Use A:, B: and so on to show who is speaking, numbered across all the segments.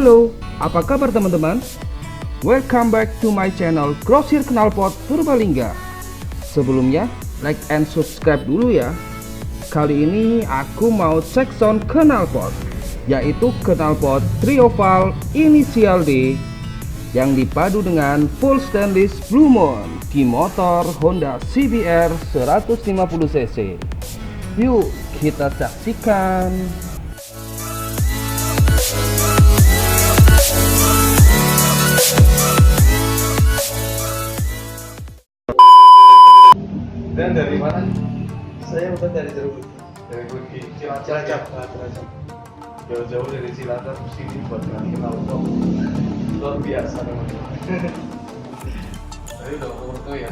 A: Halo, apa kabar teman-teman? Welcome back to my channel Grosir Knalpot Purbalingga. Sebelumnya, like and subscribe dulu ya. Kali ini aku mau cek sound knalpot, yaitu knalpot trioval inisial D yang dipadu dengan full stainless Blue Moon di motor Honda CBR 150cc. Yuk kita saksikan.
B: Dan dari mana?
C: Saya bukan dari Jeruk.
B: Dari Budi Cilacap. Jauh-jauh dari Cilacap ke sini buat kenal kok. Luar biasa namanya. Tadi udah foto ya.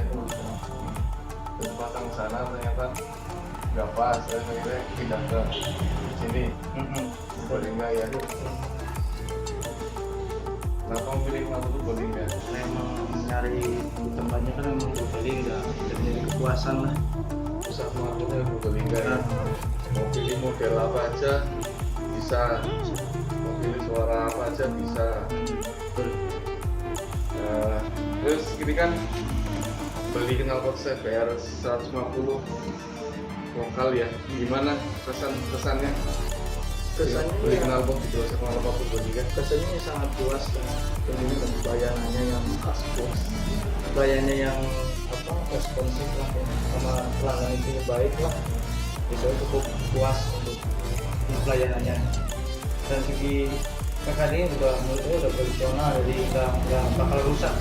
B: Terus pasang sana ternyata nggak pas. Saya akhirnya pindah ke sini. Purbalingga ya. Kenapa memilih kenapa Purbalingga?
C: Memang nyari tempatnya kan memang Purbalingga, dan jadi kepuasan lah.
B: Pusat kenalpotnya Purbalingga ya. Mau pilih model apa aja bisa, mau pilih suara apa aja bisa. Terus ini kan beli knalpot CBR 150 lokal ya, gimana kesannya beli knalpot di Grosir Knalpot Purbalingga?
C: Kesannya sangat puas dan ini kan pelayanannya yang khas puas, pelayanannya yang responsif lah ya, sama pelanggan itu baik lah. Itu cukup puas untuk pelayanannya. Dan segi mekaniknya juga menurut saya udah profesional, jadi nggak bakal rusak.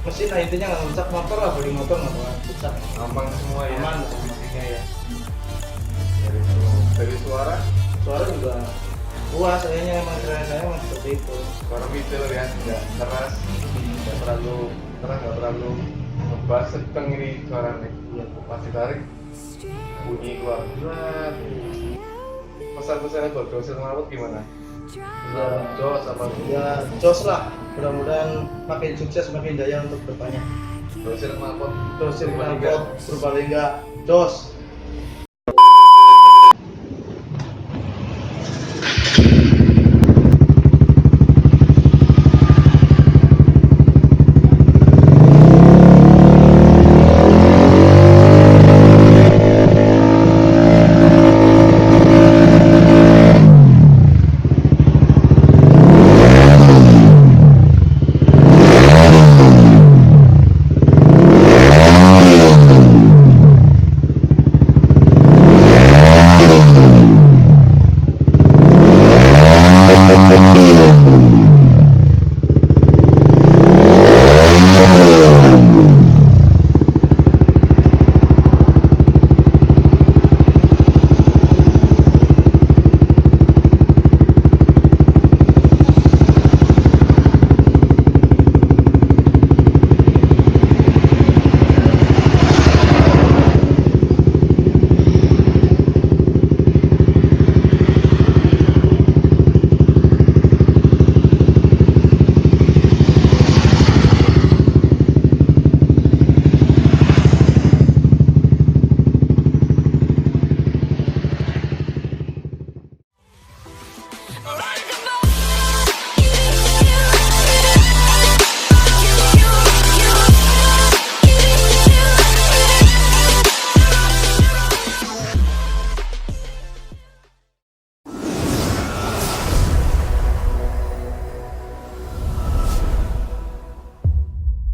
C: Mesin lah intinya nggak rusak, motor lah, beli motor nggak bakal rusak.
B: Aman semua ya,
C: Aman kondisinya ya.
B: dari suara
C: Juga puas, kayaknya emang keren, saya emang seperti itu.
B: suara middle ya, nggak keras, nggak terlalu keras, nggak terlalu ngebas, sedang ini suaranya.
C: Iya.
B: Pas ditarik bunyi keluar berat. Pesan-pesannya buat Grosir Knalpot gimana?
C: Ya,
B: Jos apa
C: ya jos lah, mudah-mudahan makin sukses, makin jaya untuk depannya.
B: Grosir Knalpot
C: Terus
B: Purbalingga.
C: Purbalingga jos.